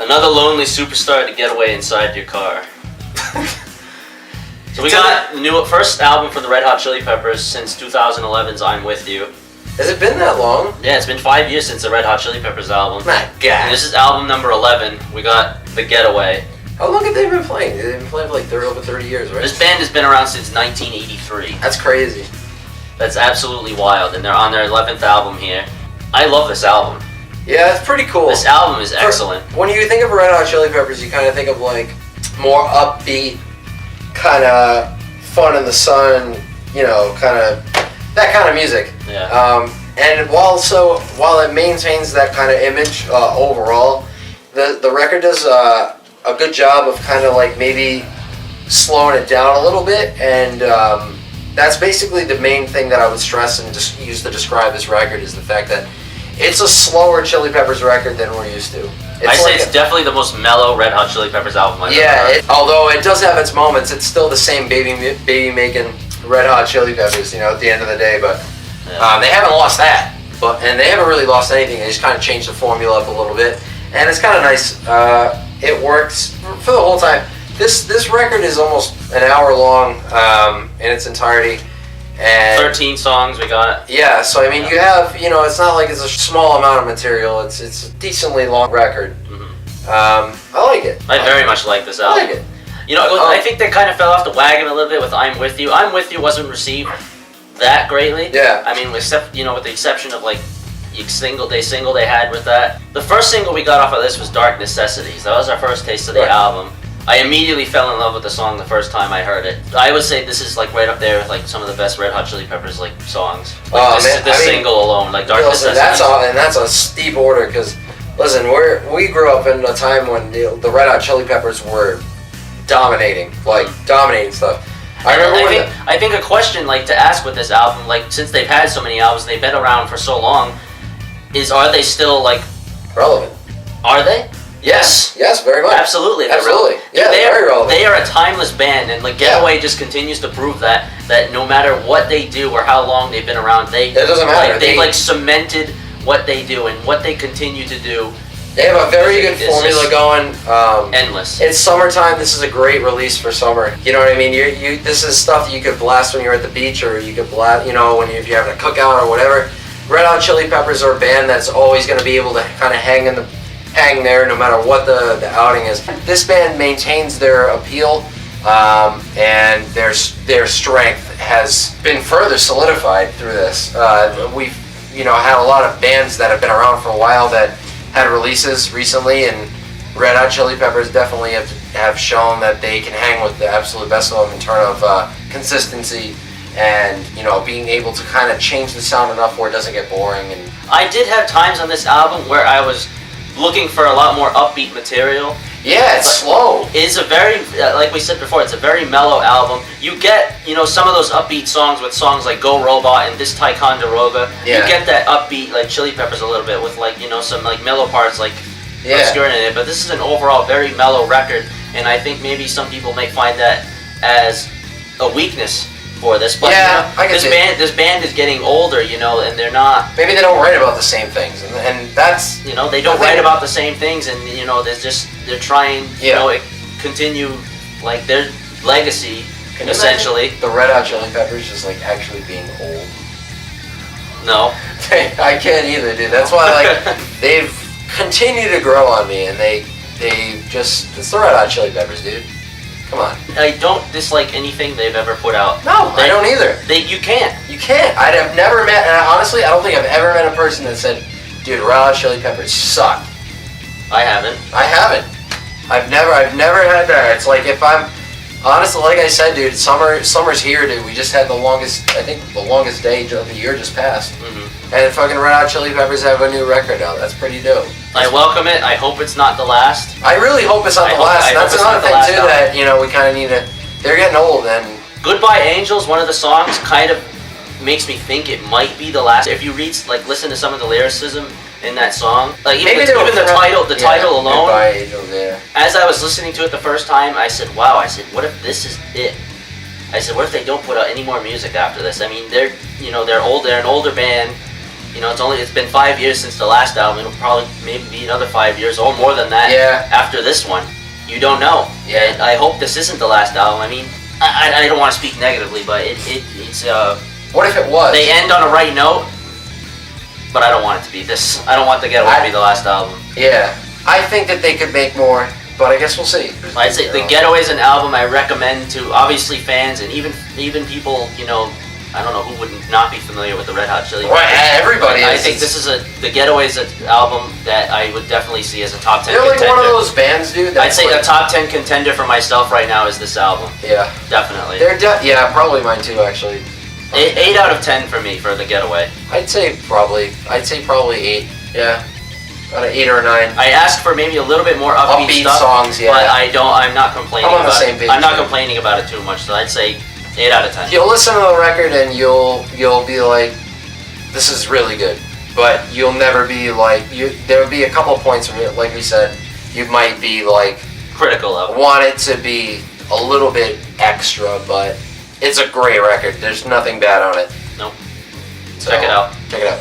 Another lonely superstar to get away inside your car. So we got the first album from the Red Hot Chili Peppers since 2011's I'm With You. Has it been that long? Yeah, it's been 5 years since the Red Hot Chili Peppers album. My God. And this is album number 11. We got The Getaway. How long have they been playing? They've been playing for like over 30 years, right? This band has been around since 1983. That's crazy. That's absolutely wild, and they're on their 11th album here. I love this album. Yeah, it's pretty cool. This album is excellent. When you think of Red Hot Chili Peppers, you kind of think of like more upbeat, kind of fun in the sun, you know, kind of that kind of music. Yeah. And while it maintains that kind of image overall, the record does a good job of kind of like maybe slowing it down a little bit, and that's basically the main thing that I would stress and just use to describe this record is the fact that it's a slower Chili Peppers record than we're used to. It's definitely the most mellow Red Hot Chili Peppers album I've ever heard. Although it does have its moments, it's still the same baby making Red Hot Chili Peppers, you know, at the end of the day. But they haven't lost that, and they haven't really lost anything. They just kind of changed the formula up a little bit, and it's kind of nice. It works for the whole time. This record is almost an hour long in its entirety. And 13 songs we got. Yeah, so I mean, you have, you know, it's not like it's a small amount of material. It's a decently long record. Mm-hmm. I like it. I very much like this album. I like it. You know, I think they kind of fell off the wagon a little bit with I'm With You. I'm With You wasn't received that greatly. Yeah. I mean, with the exception of like the single they had with that. The first single we got off of this was Dark Necessities. That was our first taste of the album. I immediately fell in love with the song the first time I heard it. I would say this is like right up there with like some of the best Red Hot Chili Peppers like songs. Like this single alone, like Dark Necessities. That's a steep order because, listen, we grew up in a time when the Red Hot Chili Peppers were dominating stuff. I think a question like to ask with this album, like since they've had so many albums, they've been around for so long, is are they still like relevant? Are they? Yes, very much. Absolutely. Yeah, they're very relevant. They are a timeless band, and like Getaway just continues to prove that no matter what they do or how long they've been around, it doesn't matter. They've like cemented what they do and what they continue to do. They have a very good formula going. Endless. It's summertime. This is a great release for summer. You know what I mean? This is stuff you could blast when you're at the beach, or you could blast, you know, if you're having a cookout or whatever. Red Hot Chili Peppers are a band that's always going to be able to kind of hang there no matter what the outing is. This band maintains their appeal, and their strength has been further solidified through this. We've had a lot of bands that have been around for a while that had releases recently, and Red Hot Chili Peppers definitely have shown that they can hang with the absolute best of them in terms of consistency and being able to kind of change the sound enough where it doesn't get boring. And I did have times on this album where I was looking for a lot more upbeat material. Yeah, it's slow. It's a very, like we said before, it's a very mellow album. You get, some of those upbeat songs with songs like Go Robot and This Ticonderoga. Yeah. You get that upbeat, like Chili Peppers a little bit with like, some like mellow parts like obscuring in it. But this is an overall very mellow record, and I think maybe some people may find that as a weakness for this. But I guess this band is getting older, and they're not. Maybe they don't write about the same things, and that's they don't write about the same things, and they're trying continue like their legacy essentially. The Red Hot Chili Peppers just like actually being old. No, I can't either, dude. That's why like they've continued to grow on me, and it's the Red Hot Chili Peppers, dude. Come on. I don't dislike anything they've ever put out. No, I don't either. You can't. You can't. I'd have never met, and honestly, I don't think I've ever met a person that said, dude, Red Hot Chili Peppers suck. I haven't. I've never had that. It's like if I'm, honestly, like I said, dude, summer's here, dude. We just had the longest day of the year just passed. Mm-hmm. And fucking Red Hot Chili Peppers have a new record out. That's pretty dope. I welcome it. I hope it's not the last. I really hope it's not the last. That's another thing too that we kind of need to. They're getting old, and Goodbye Angels, one of the songs, kind of makes me think it might be the last. If you listen to some of the lyricism in that song, like even the title alone. Goodbye Angels, yeah. As I was listening to it the first time, I said, "Wow!" I said, "What if this is it?" I said, "What if they don't put out any more music after this?" I mean, they're an older band. You know, it's been 5 years since the last album. It'll probably maybe be another 5 years or more than that. Yeah. After this one, you don't know. Yeah. And I hope this isn't the last album. I mean, I don't want to speak negatively, but it's What if it was? they end on a right note. But I don't want it to be this. I don't want the Getaway to be the last album. Yeah. I think that they could make more, but I guess we'll see. I'd say the Getaway is an album I recommend to obviously fans and even people, you know, I don't know who would not be familiar with the Red Hot Chili Peppers. Right, everybody is. I think the Getaway is an album that I would definitely see as a top 10 They're like contender. one of those bands, dude. I'd say a top 10 contender for myself right now is this album. Yeah. Definitely. Yeah, probably mine too, actually. 8 out of 10 for me for the Getaway. I'd say probably 8. Yeah. About an 8 or a 9. I asked for maybe a little bit more upbeat stuff, songs, yeah. but I'm not complaining I'm on the about same it. page, I'm not too. complaining about it too much, so I'd say 8 out of 10. You'll listen to the record and you'll be like, this is really good. But you'll never be like, there'll be a couple points from it, like we said, you might be like, Critical of it. want it to be a little bit extra, but it's a great record. There's nothing bad on it. Nope. So, Check it out. Check it out.